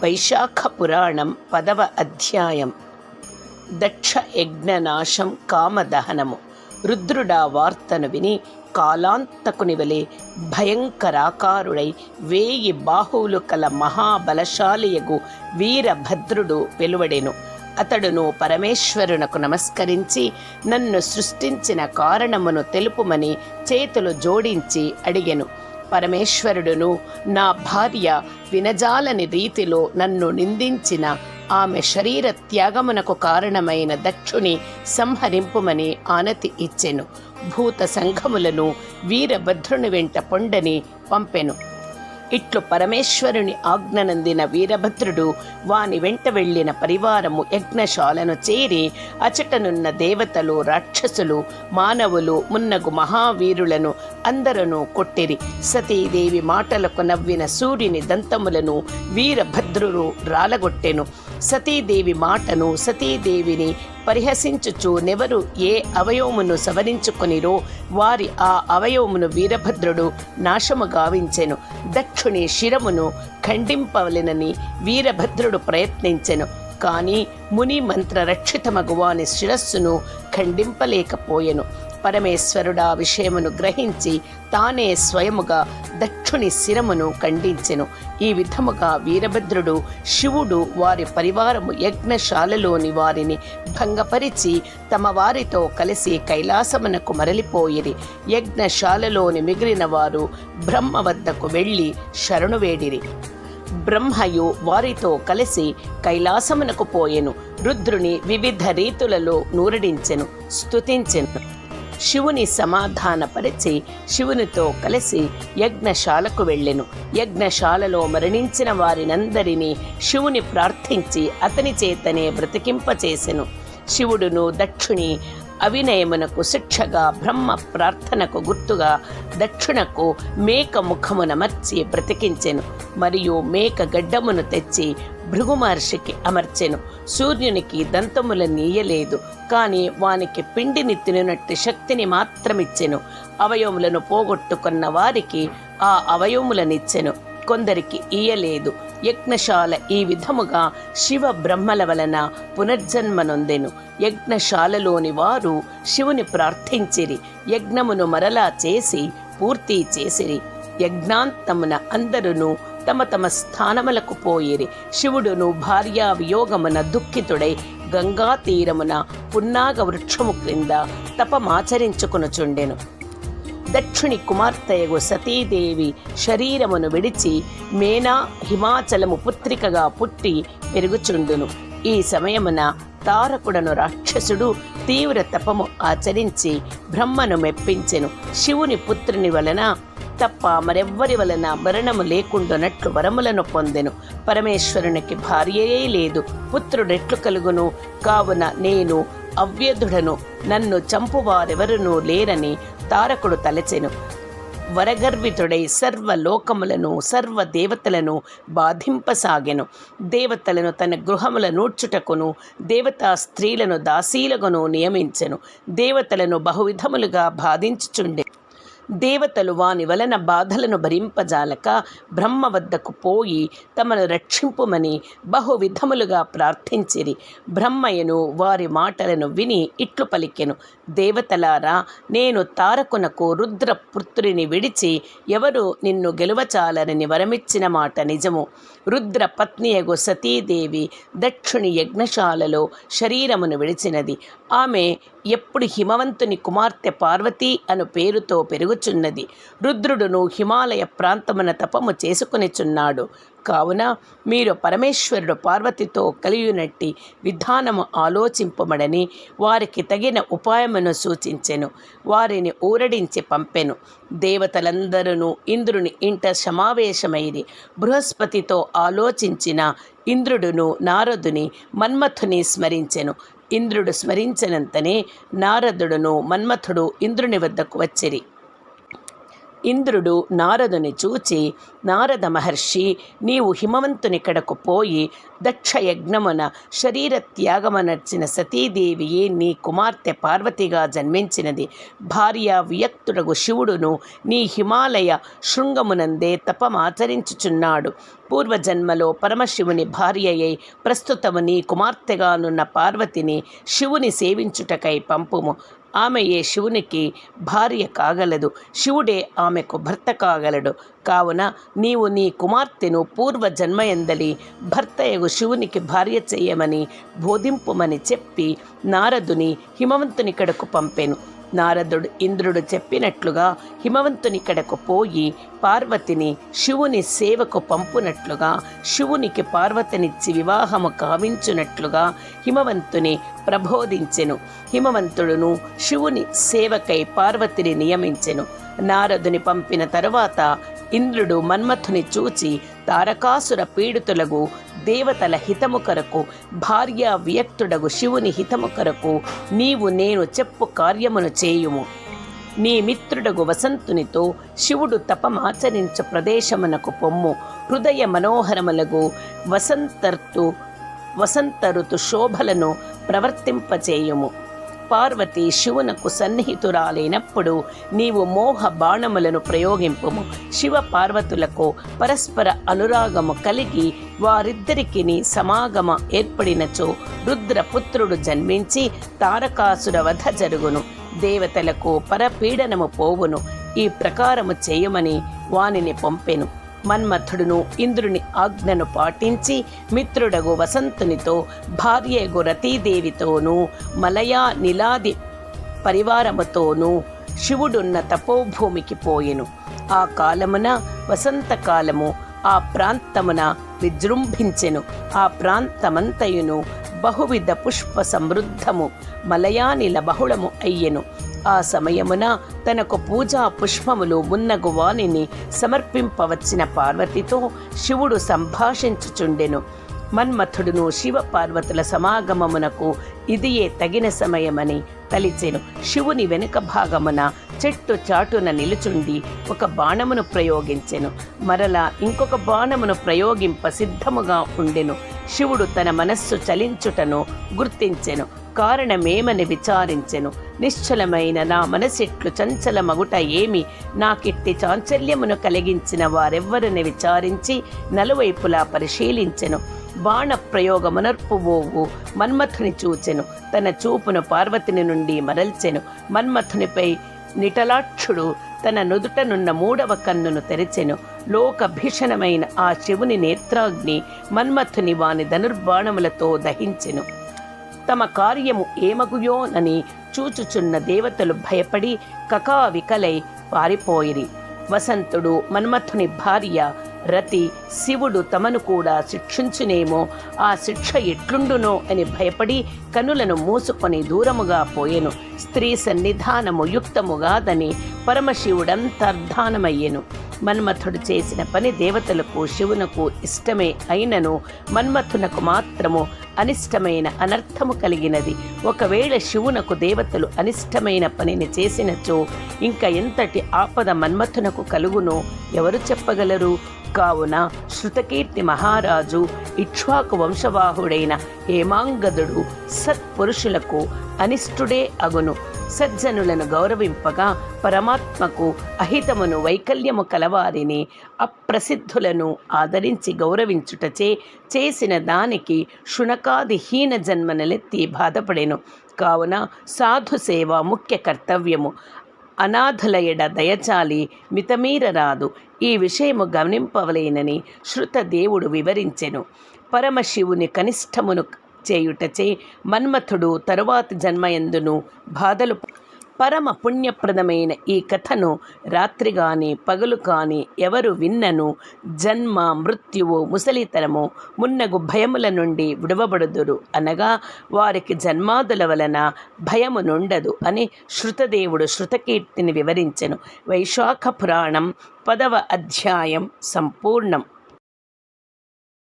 వైశాఖ పురాణం 10వ అధ్యాయం. దక్ష యజ్ఞనాశం కామదహనము. రుద్రుడా వార్తను విని కాలాంతకుని వలె భయంకరాకారుడై 1000 బాహువులు కల మహాబలశాలియగు వీరభద్రుడు వెలువడెను. అతడును పరమేశ్వరునకు నమస్కరించి నన్ను సృష్టించిన కారణమును తెలుపుమని చేతులు జోడించి అడిగెను. పరమేశ్వరుడును నా భార్య వినజాలని రీతిలో నన్ను నిందించిన ఆమె శరీర త్యాగమునకు కారణమైన దక్షుని సంహరింపుమని ఆనతి ఇచ్చెను. భూత సంఘములను వీరభద్రుని వెంట పొండని పంపెను. ఇట్లు పరమేశ్వరుని ఆజ్ఞనందిన వీరభద్రుడు వాని వెంట వెళ్ళిన పరివారము యజ్ఞశాలను చేరి అచటనున్న దేవతలు, రాక్షసులు, మానవులు మున్నగు మహావీరులను అందరూ కొట్టిరి. సతీదేవి మాటలకు నవ్విన సూర్యుని దంతములను వీరభద్రుడు రాలగొట్టెను. సతీదేవి మాటను, సతీదేవిని పరిహసించుచు నెవరు ఏ అవయవమును సవరించుకొనిరో వారి ఆ అవయవమును వీరభద్రుడు నాశము గావించెను. దక్షుని శిరమును ఖండింపవలెనని వీరభద్రుడు ప్రయత్నించెను. కానీ ముని మంత్ర రక్షితమగు వాని శిరస్సును ఖండింపలేకపోయెను. పరమేశ్వరుడా విషయమును గ్రహించి తానే స్వయముగా దక్షుని శిరమును ఖండించెను. ఈ విధముగా వీరభద్రుడు, శివుడు వారి పరివారము యజ్ఞశాలలోని వారిని భంగపరిచి తమ వారితో కలిసి కైలాసమునకు మరలిపోయిరి. యజ్ఞశాలలోని మిగిలిన వారు బ్రహ్మ వద్దకు వెళ్ళి శరణు వేడిరి. బ్రహ్మయు వారితో కలిసి కైలాసమునకు పోయెను. రుద్రుని వివిధ రీతులలో నూరడించెను, స్తుతించెను. శివుని సమాధానపరిచి శివునితో కలిసి యజ్ఞశాలకు వెళ్ళెను. యజ్ఞశాలలో మరణించిన వారినందరినీ శివుని ప్రార్థించి అతని చేతనే బ్రతికింపచేసెను. శివుడును దక్షుని అవినయమునకు శిక్షగా బ్రహ్మ ప్రార్థనకు గుర్తుగా దక్షునకు మేక ముఖమునమర్చి బ్రతికించెను. మరియు మేక గడ్డమును తెచ్చి భృగు మహర్షికి అమర్చెను. సూర్యునికి దంతముల నీయలేదు, కానీ వానికి పిండిని తిననట్టు శక్తిని మాత్రమిచ్చెను. అవయవములను పోగొట్టుకున్న వారికి ఆ అవయవములనిచ్చెను, కొందరికి ఇయ్యలేదు. యజ్ఞశాల ఈ విధముగా శివ బ్రహ్మల వలన పునర్జన్మనొందెను. యజ్ఞశాలలోని వారు శివుని ప్రార్థించిరి. యజ్ఞమును మరలా చేసి పూర్తి చేసిరి. యజ్ఞాంతమున అందరును తమ తమ స్థానములకు పోయిరి. శివుడును భార్యా వియోగమున దుఃఖితుడై గంగా తీరమున పున్నాగ వృక్షము క్రింద తపమాచరించుకొనుచుండెను. దక్షుని కుమార్తెయగు సతీదేవి శరీరమును విడిచి మేనా హిమాచలము పుత్రికగా పుట్టి పెరుగుచుండును. ఈ సమయమున తారకుడను రాక్షసుడు తీవ్ర తపము ఆచరించి బ్రహ్మను మెప్పించెను. శివుని పుత్రుని వలన తప్ప మరెవ్వరి వలన మరణము లేకుండానట్లు వరములను పొందెను. పరమేశ్వరునికి భార్యయే లేదు, పుత్రుడెట్లు కలుగును? కావున నేను అవ్యధుడను, నన్ను చంపువారెవరునూ లేరని తారకుడు తలచెను. వరగర్వితుడై సర్వలోకములను సర్వదేవతలను బాధింపసాగెను. దేవతలను తన గృహముల నూడ్చుటకును దేవతా స్త్రీలను దాసీలగును నియమించెను. దేవతలను బహువిధములుగా బాధించుచుండె. దేవతలు వాని వలన బాధలను భరింపజాలక బ్రహ్మ వద్దకు పోయి తమను రక్షింపుమని బహువిధములుగా ప్రార్థించిరి. బ్రహ్మయ్యను వారి మాటలను విని ఇట్లు పలికెను: దేవతలారా, నేను తారకునకు రుద్రపుత్రుని విడిచి ఎవరు నిన్ను గెలువచాలరని వరమిచ్చిన మాట నిజము. రుద్ర పత్నియగు సతీదేవి దక్షుని యజ్ఞశాలలో శరీరమును విడిచినది. ఆమె ఎప్పుడు హిమవంతుని కుమార్తె పార్వతీ అను పేరుతో పెరుగుచున్నది. రుద్రుడును హిమాలయ ప్రాంతమున తపము చేసుకునిచున్నాడు. కావున మీరు పరమేశ్వరుడు పార్వతితో కలియునట్టి విధానము ఆలోచింపమడని వారికి తగిన ఉపాయమును సూచించెను. వారిని ఊరడించి పంపెను. దేవతలందరూ ఇంద్రుని ఇంట సమావేశమైరి. బృహస్పతితో ఆలోచించిన ఇంద్రుడును నారదుని మన్మథుని స్మరించెను. ఇంద్రుడు స్మరించినంతనే నారదుడును మన్మథుడు ఇంద్రుని వద్దకు వచ్చిరి. ఇంద్రుడు నారదుని చూచి, నారద మహర్షి, నీవు హిమవంతుని కడకు పోయి దక్షయజ్ఞమున శరీర త్యాగమనర్చిన సతీదేవియే నీ కుమార్తె పార్వతిగా జన్మించినది. భార్య వియక్తుడగు శివుడును నీ హిమాలయ శృంగమునందే తపమాచరించుచున్నాడు. పూర్వజన్మలో పరమశివుని భార్యయై ప్రస్తుతము నీ కుమార్తెగానున్న పార్వతిని శివుని సేవించుటకై పంపుము. ఆమెయే శివునికి భార్య కాగలదు, శివుడే ఆమెకు భర్త కాగలడు. కావున నీవు నీ కుమార్తెను పూర్వజన్మయందలి భర్తయగు శివునికి భార్య చేయమని బోధింపుమని చెప్పి నారదుని హిమవంతుని కడకు పంపెను. నారదుడు ఇంద్రుడు చెప్పినట్లుగా హిమవంతుని కడకు పోయి పార్వతిని శివుని సేవకు పంపునట్లుగా శివునికి పార్వతినిచ్చి వివాహము కావించునట్లుగా హిమవంతుని ప్రబోధించెను. హిమవంతుడును శివుని సేవకై పార్వతిని నియమించెను. నారదుని పంపిన తరువాత ఇంద్రుడు మన్మథుని చూచి, తారకాసుర పీడితులగు దేవతల హితము కొరకు, భార్యా వియక్తుడగు శివుని హితము కొరకు నీవు నేను చెప్పు కార్యమును చేయుము. నీ మిత్రుడగు వసంతునితో శివుడు తపమాచరించు ప్రదేశమునకు పొమ్ము. హృదయ మనోహరములగు వసంతరుతు శోభలను ప్రవర్తింపచేయుము. పార్వతి శివునకు సన్నిహితురాలైనప్పుడు నీవు మోహ బాణములను ప్రయోగింపుము. శివ పార్వతులకు పరస్పర అనురాగము కలిగి వారిద్దరికి సమాగమ ఏర్పడినచో రుద్రపుత్రుడు జన్మించి తారకాసుర వధ జరుగును. దేవతలకు పరపీడనము పోవును. ఈ ప్రకారము చేయమని వానిని పంపెను. మన్మథుడును ఇంద్రుని ఆజ్ఞను పాటించి మిత్రుడగు వసంతునితో భార్యగు రతీదేవితోనూ మలయా నిలాది పరివారముతోనూ శివుడున్న తపోభూమికి పోయెను. ఆ కాలమున వసంతకాలము ఆ ప్రాంతమున విజృంభించెను. ఆ ప్రాంతమంతయును బహువిధ పుష్ప సమృద్ధము మలయానిల బహుళము అయ్యెను. ఆ సమయమున తనకు పూజా పుష్పములు మున్నగు వానిని సమర్పింపవచ్చిన పార్వతితో శివుడు సంభాషించుచుండెను. మన్మథుడును శివ పార్వతుల సమాగమమునకు ఇదియే తగిన సమయమని తలిచెను. శివుని వెనుక భాగమున చెట్టు చాటున నిలుచుండి ఒక బాణమును ప్రయోగించెను. మరలా ఇంకొక బాణమును ప్రయోగింప సిద్ధముగా ఉండెను. శివుడు తన మనస్సు చలించుటను గుర్తించెను. కారణమేమని విచారించెను. నిశ్చలమైన నా మనసెట్లు చంచలమగుట ఏమి? నాకిట్టి చాంచల్యమును కలిగించిన వారెవ్వరని విచారించి నలువైపులా పరిశీలించెను. బాణ ప్రయోగమునర్పువోవు మన్మథుని చూచెను. తన చూపును పార్వతిని నుండి మరల్చెను. మన్మథునిపై నిటలాక్షుడు తన నుదుటనున్న మూడవ కన్నును తెరిచెను. లోక భీషణమైన ఆ శివుని నేత్రాగ్ని మన్మథుని వాని ధనుర్బాణములతో దహించెను. తమ కార్యము ఏమగుయోనని చూచుచున్న దేవతలు భయపడి కకావికలై పారిపోయిరి. వసంతుడు మన్మథుని భార్య రతి శివుడు తమను కూడా శిక్షించునేమో, ఆ శిక్ష ఎట్లుండునో అని భయపడి కనులను మూసుకొని దూరముగా పోయెను. స్త్రీ సన్నిధానము యుక్తముగాదని పరమశివుడంతర్ధానమయ్యెను. మన్మథుడు చేసిన పని దేవతలకు శివునకు ఇష్టమే అయినను మన్మథునకు మాత్రము అనిష్టమైన అనర్థము కలిగినది. ఒకవేళ శివునకు దేవతలు అనిష్టమైన పనిని చేసినచో ఇంకా ఎంతటి ఆపద మన్మథునకు కలుగునో ఎవరు చెప్పగలరు? కావున శృతకీర్తి మహారాజు ఇక్ష్వాకు వంశవాహుడైన హేమాంగదుడు సత్పురుషులకు అనిష్టుడే అగును. సజ్జనులను గౌరవింపగా పరమాత్మకు అహితమును వైకల్యము కలవారిని అప్రసిద్ధులను ఆదరించి గౌరవించుటచే చేసిన దానికి శునకాది హీన జన్మనలెత్తి బాధపడెను. కావున సాధు సేవ ముఖ్య కర్తవ్యము. అనాథుల ఎడ దయచాలి మితమీరరాదు. ఈ విషయము గమనింపవలేనని శృతదేవుడు వివరించెను. పరమశివుని కనిష్టమును చేయుటచే మన్మథుడు తరువాత జన్మయందును బాధలు. పరమ పుణ్యప్రదమైన ఈ కథను రాత్రి కానీ పగలు కానీ ఎవరు విన్నను జన్మ మృత్యువు ముసలితనము మున్నగు భయముల నుండి విడవబడుదురు, అనగా వారికి జన్మాదుల వలన భయము నుండదు అని శృతదేవుడు శృతకీర్తిని వివరించెను. వైశాఖ పురాణం 10వ అధ్యాయం సంపూర్ణం.